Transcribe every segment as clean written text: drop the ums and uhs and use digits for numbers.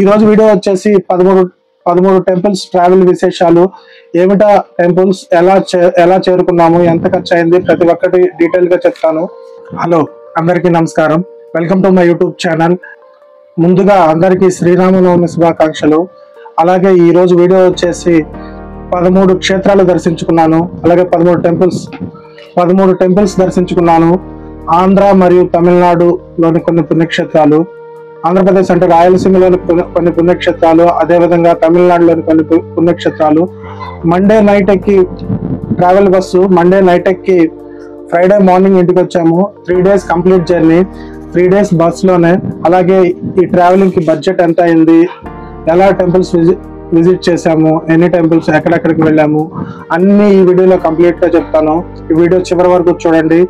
ఈ రోజు వీడియో వచ్చేసి 13 టెంపుల్స్ ట్రావెల్ విశేషాలు. ఏమిటా టెంపుల్స్, ఎలా చేరుకున్నాము, ఎంత ఖర్చు అయింది, ప్రతి ఒక్కటి డీటెయిల్ గా చెప్తాను. హలో, అందరికీ నమస్కారం. Welcome to my YouTube channel. ముందుగా అందరికీ శ్రీరామనవమి శుభాకాంక్షలు. అలాగే ఈ రోజు వీడియో వచ్చేసి 13 క్షేత్రాలు దర్శించుకున్నాను. అలాగే 13 టెంపుల్స్ దర్శించుకున్నాను. ఆంధ్ర మరియు తమిళనాడులోని కొన్ని పుణ్యక్షేత్రాలు, ఆంధ్రప్రదేశ్ అంటే రాయలసీమలోని కొన్ని పుణ్యక్షేత్రాలు, అదేవిధంగా తమిళనాడులోని కొన్ని పుణ్యక్షేత్రాలు. మండే నైట్ ఎక్కి ట్రావెల్ బస్సు, మండే నైట్ ఎక్కి ఫ్రైడే మార్నింగ్ ఇంటికి వచ్చాము. 3 days కంప్లీట్ జర్నీ, 3 days బస్సులోనే. అలాగే ఈ ట్రావెలింగ్ కి బడ్జెట్ ఎంత అయింది, ఎలా టెంపుల్స్ విజిట్ చేసాము, ఎన్ని టెంపుల్స్, ఎక్కడెక్కడికి వెళ్ళాము, అన్ని ఈ వీడియోలో కంప్లీట్ గా చెప్తాను. ఈ వీడియో చివరి వరకు చూడండి.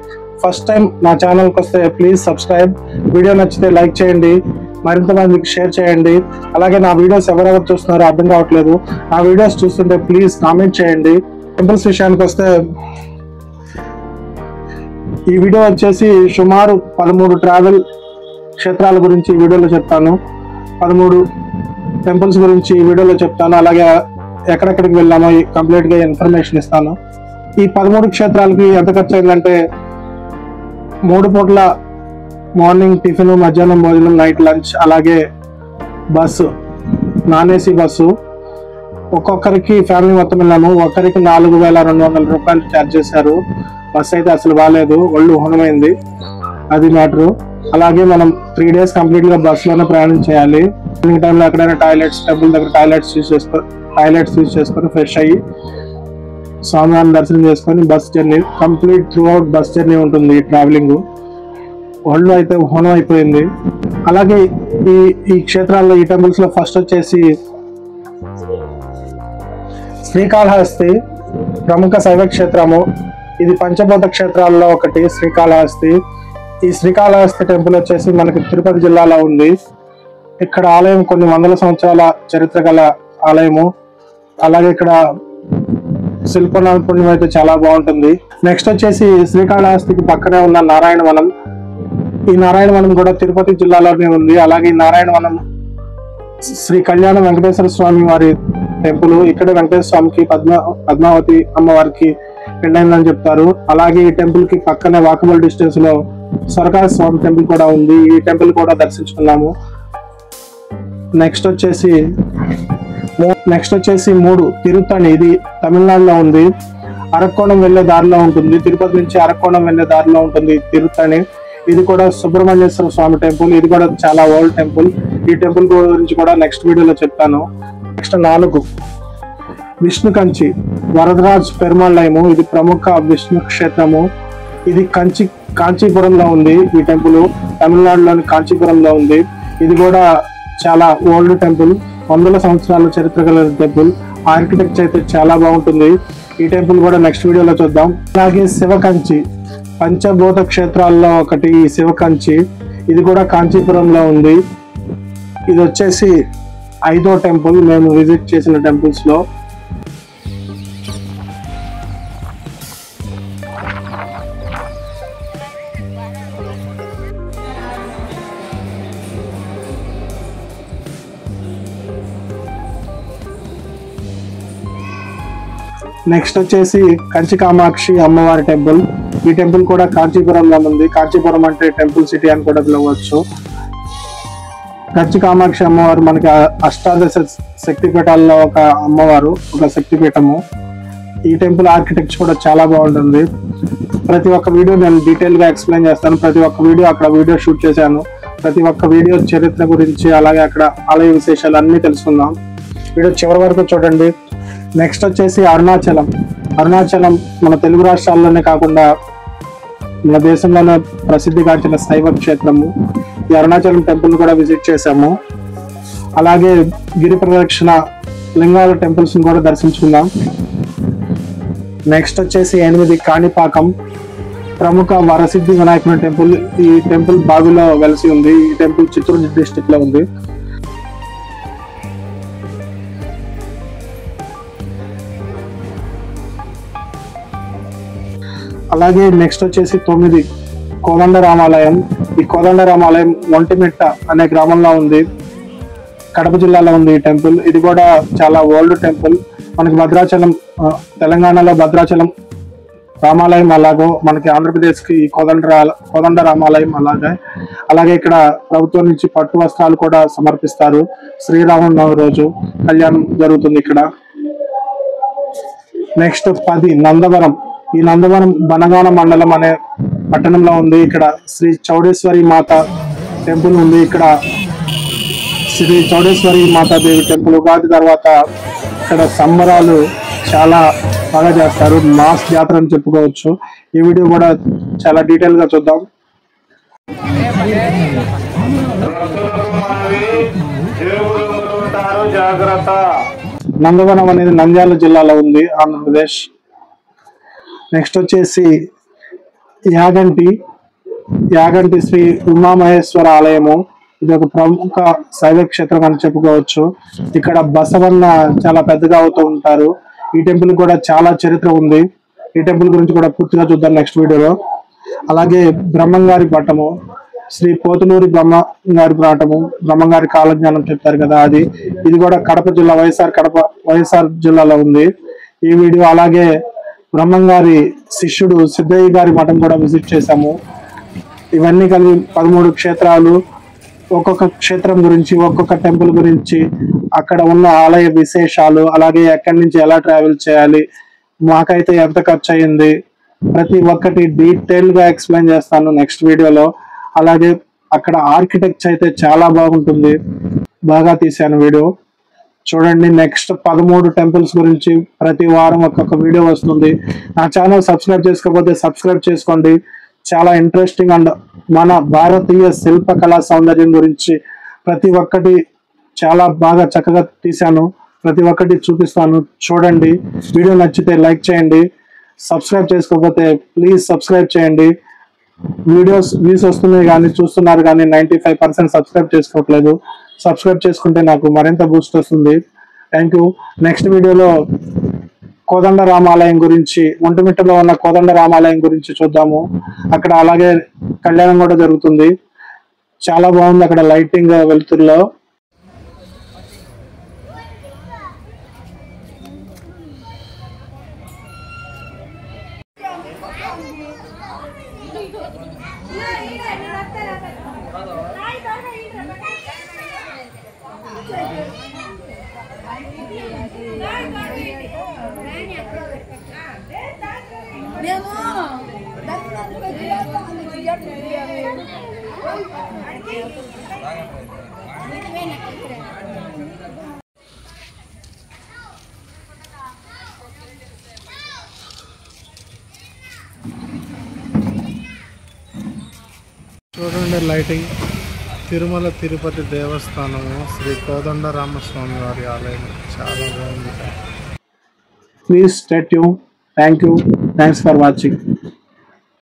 ఫస్ట్ టైం నా ఛానల్కి వస్తే ప్లీజ్ సబ్స్క్రైబ్. వీడియో నచ్చితే లైక్ చేయండి, మరింత మందికి షేర్ చేయండి. అలాగే నా వీడియోస్ ఎవరెవరు చూస్తున్నారో అర్థం కావట్లేదు, నా వీడియోస్ చూస్తుంటే ప్లీజ్ కామెంట్ చేయండి. టెంపుల్స్ విషయానికి వస్తే ఈ వీడియో వచ్చేసి సుమారు 13 ట్రావెల్ క్షేత్రాల గురించి ఈ వీడియోలో చెప్తాను. 13 టెంపుల్స్ గురించి ఈ వీడియోలో చెప్తాను. అలాగే ఎక్కడెక్కడికి వెళ్ళామో కంప్లీట్ గా ఇన్ఫర్మేషన్ ఇస్తాను. ఈ 13 క్షేత్రాలకి ఎంత ఖర్చు అయిందంటే 3 పూట్ల మార్నింగ్ టిఫిన్, మధ్యాహ్నం భోజనం, నైట్ లంచ్, అలాగే బస్సు, నాన్ ఏసీ బస్సు. ఒక్కొక్కరికి ఫ్యామిలీ మొత్తం వెళ్ళాము. ఒక్కరికి 4,200 రూపాయలు ఛార్జ్ చేశారు. బస్సు అయితే అసలు బాగాలేదు, ఒళ్ళు హుణమైంది, అది మ్యాటరు. అలాగే మనం 3 days కంప్లీట్ గా బస్సులోనే ప్రయాణం చేయాలి. ఈవినింగ్ టైంలో ఎక్కడైనా టెంపుల్ దగ్గర టాయిలెట్స్ యూజ్ చేసుకొని ఫ్రెష్ అయ్యి స్వామివారిని దర్శనం చేసుకొని bus journey complete through out bus journey ఉంటుంది. ట్రావెలింగ్ ఒళ్ళు అయితే హోనం అయిపోయింది. అలాగే ఈ క్షేత్రాల్లో, ఈ టెంపుల్స్ లో ఫస్ట్ వచ్చేసి శ్రీకాళహస్తి, ప్రముఖ శైవ క్షేత్రము. ఇది పంచభూత క్షేత్రాల్లో ఒకటి శ్రీకాళహస్తి. ఈ శ్రీకాళహస్తి టెంపుల్ వచ్చేసి మనకి తిరుపతి జిల్లాలో ఉంది. ఇక్కడ ఆలయం కొన్ని వందల సంవత్సరాల చరిత్ర గల ఆలయము. అలాగే ఇక్కడ శిల్ప నైపుణ్యం అయితే చాలా బాగుంటుంది. నెక్స్ట్ వచ్చేసి శ్రీకాళహస్తికి పక్కనే ఉన్న నారాయణవనం. ఈ నారాయణవనం కూడా తిరుపతి జిల్లాలోనే ఉంది. అలాగే ఈ నారాయణవనం శ్రీ కళ్యాణ వెంకటేశ్వర స్వామి వారి టెంపుల్. ఇక్కడ వెంకటేశ్వర స్వామికి పద్మావతి అమ్మవారికి పెళ్ళైందని చెప్తారు. అలాగే ఈ టెంపుల్ కి పక్కనే వాకబుల్ డిస్టెన్స్ లో సరకార స్వామి టెంపుల్ కూడా ఉంది. ఈ టెంపుల్ కూడా దర్శించుకున్నాము. నెక్స్ట్ వచ్చేసి 3 తిరుత్తణి. ఇది తమిళనాడులో ఉంది. అరక్కోణం వెళ్లే దారిలో ఉంటుంది. తిరుపతి నుంచి అరక్కోణం వెళ్లే దారిలో ఉంటుంది తిరుత్తణి. ఇది కూడా సుబ్రహ్మణ్యేశ్వర స్వామి టెంపుల్. ఇది కూడా చాలా ఓల్డ్ టెంపుల్. ఈ టెంపుల్ గురించి కూడా నెక్స్ట్ వీడియోలో చెప్తాను. నెక్స్ట్ 4 విష్ణు కంచి, వరదరాజ్ పెరుమాళయము. ఇది ప్రముఖ విష్ణు క్షేత్రము. ఇది కాంచీపురంలో ఉంది. ఈ టెంపుల్ తమిళనాడులోని కాంచీపురంలో ఉంది. ఇది కూడా చాలా ఓల్డ్ టెంపుల్, వందల సంవత్సరాల చరిత్ర గల టెంపుల్. ఆర్కిటెక్చర్ అయితే చాలా బాగుంటుంది. ఈ టెంపుల్ కూడా నెక్స్ట్ వీడియోలో చూద్దాం. అలాగే శివకంచి, పంచభూత క్షేత్రాల్లో ఒకటి ఈ శివకంచి. ఇది కూడా కాంచీపురంలో ఉంది. ఇది వచ్చేసి 5వ టెంపుల్ మేము విజిట్ చేసిన టెంపుల్స్ లో. నెక్స్ట్ వచ్చేసి కంచి కామాక్షి అమ్మవారి టెంపుల్. ఈ టెంపుల్ కూడా కాంచీపురంలో ఉంది. కాంచీపురం అంటే టెంపుల్ సిటీ అని కూడా పిలవచ్చు. కంచి కామాక్షి అమ్మవారు మనకి అష్టాదశ శక్తిపీఠాల్లో ఒక అమ్మవారు, ఒక శక్తిపీఠము. ఈ టెంపుల్ ఆర్కిటెక్చర్ కూడా చాలా బాగుంటుంది. ప్రతి ఒక్క వీడియో నేను డీటెయిల్ గా ఎక్స్ప్లెయిన్ చేస్తాను. ప్రతి ఒక్క వీడియో అక్కడ వీడియో షూట్ చేశాను. ప్రతి ఒక్క వీడియో చరిత్ర గురించి, అలాగే అక్కడ ఆలయ విశేషాలు అన్ని తెలుసుకుందాం. వీడియో చివరి వరకు చూడండి. నెక్స్ట్ వచ్చేసి అరుణాచలం. అరుణాచలం మన తెలుగు రాష్ట్రాల్లోనే కాకుండా మన దేశంలోనే ప్రసిద్ధిగాంచిన శైవ క్షేత్రము. ఈ అరుణాచలం టెంపుల్ కూడా విజిట్ చేశాము. అలాగే గిరి ప్రదక్షిణ, లింగాల టెంపుల్స్ కూడా దర్శించుకుందాం. నెక్స్ట్ వచ్చేసి 8 కాణిపాకం, ప్రముఖ వరసిద్ధి వినాయకుని టెంపుల్. ఈ టెంపుల్ బావిలో వెలిసి ఉంది. ఈ టెంపుల్ చిత్తూరు డిస్ట్రిక్ట్ లో ఉంది. అలాగే నెక్స్ట్ వచ్చేసి 9 కోదండరామాలయం. ఈ కోదండరామాలయం ఒంటిమిట్ట అనే గ్రామంలో ఉంది. కడప జిల్లాలో ఉంది ఈ టెంపుల్. ఇది కూడా చాలా ఓల్డ్ టెంపుల్. మనకి భద్రాచలం తెలంగాణలో భద్రాచలం రామాలయం అలాగో మనకి ఆంధ్రప్రదేశ్కి కోదండ రామాలయం అలాగే ఇక్కడ ప్రభుత్వం నుంచి పట్టు వస్త్రాలు కూడా సమర్పిస్తారు. శ్రీరామనవమి రోజు కళ్యాణం జరుగుతుంది ఇక్కడ. నెక్స్ట్ 10 నందవరం. ఈ నందవరం బనగాన మండలం అనే పట్టణంలో ఉంది. ఇక్కడ శ్రీ చౌడేశ్వరి మాత టెంపుల్ ఉంది. ఇక్కడ శ్రీ చౌడేశ్వరి మాతాదేవి టెంపుల్. ఉగాది తర్వాత ఇక్కడ సంబరాలు చాలా బాగా చేస్తారు. మాస్ జాతర అని చెప్పుకోవచ్చు. ఈ వీడియో కూడా చాలా డీటెయిల్ గా చూద్దాం. నందవనం అనేది నంద్యాల జిల్లాలో ఉంది, ఆంధ్రప్రదేశ్. నెక్స్ట్ వచ్చేసి యాగంటి శ్రీ ఉమామహేశ్వర ఆలయము. ఇది ఒక ప్రముఖ శైవ క్షేత్రం అని చెప్పుకోవచ్చు. ఇక్కడ బసవన్న చాలా పెద్దగా అవుతూ ఉంటారు. ఈ టెంపుల్ కూడా చాలా చరిత్ర ఉంది. ఈ టెంపుల్ గురించి కూడా పూర్తిగా చూద్దాం నెక్స్ట్ వీడియోలో. అలాగే బ్రహ్మంగారి పట్టము, శ్రీ పోతులూరి బ్రహ్మంగారి కాలజ్ఞానం చెప్తారు కదా, ఇది కూడా కడప జిల్లా వైఎస్ఆర్ జిల్లాలో ఉంది ఈ వీడియో. అలాగే బ్రహ్మంగారి శిష్యుడు సిద్ధయ్య గారి మఠం కూడా విజిట్ చేశాము. ఇవన్నీ కలిపి 13 క్షేత్రాలు. ఒక్కొక్క క్షేత్రం గురించి, ఒక్కొక్క టెంపుల్ గురించి, అక్కడ ఉన్న ఆలయ విశేషాలు, అలాగే ఎక్కడి నుంచి ఎలా ట్రావెల్ చేయాలి, మాకైతే ఎంత ఖర్చు అయ్యింది, ప్రతి ఒక్కటి డీటెయిల్ గా ఎక్స్ప్లెయిన్ చేస్తాను నెక్స్ట్ వీడియోలో. అలాగే అక్కడ ఆర్కిటెక్చర్ అయితే చాలా బాగుంటుంది. బాగా తీశాను వీడియో చూడండి. నెక్స్ట్ 13 టెంపుల్స్ గురించి ప్రతి వారం ఒక్కొక్క వీడియో వస్తుంది. నా ఛానల్ సబ్స్క్రైబ్ చేసుకోకపోతే సబ్స్క్రైబ్ చేసుకోండి. చాలా ఇంట్రెస్టింగ్ అండ్ మన భారతీయ శిల్పకళా సౌందర్యం గురించి ప్రతి ఒక్కటి చాలా బాగా చక్కగా తీశాను. ప్రతి ఒక్కటి చూపిస్తాను, చూడండి. వీడియో నచ్చితే లైక్ చేయండి. సబ్స్క్రైబ్ చేసుకోకపోతే ప్లీజ్ సబ్స్క్రైబ్ చేయండి. వ్యూస్ వస్తున్నాయి కానీ చూస్తున్నారు కానీ 95% సబ్స్క్రైబ్ చేసుకోవట్లేదు. సబ్స్క్రైబ్ చేసుకుంటే నాకు మరింత బూస్ట్ వస్తుంది. Thank you. నెక్స్ట్ వీడియోలో కోదండ రామాలయం గురించి, ఒంటిమిట్టలో ఉన్న కోదండ రామాలయం గురించి చూద్దాము. అక్కడ అలాగే కళ్యాణం కూడా జరుగుతుంది. చాలా బాగుంది అక్కడ లైటింగ్ వెలుతురులో. చూడండి లైటింగ్. తిరుమల తిరుపతి దేవస్థానము, శ్రీ కోదండ రామస్వామి వారి ఆలయం చాలా బాగుంది. Please stay tune. Thank you. Thanks for watching.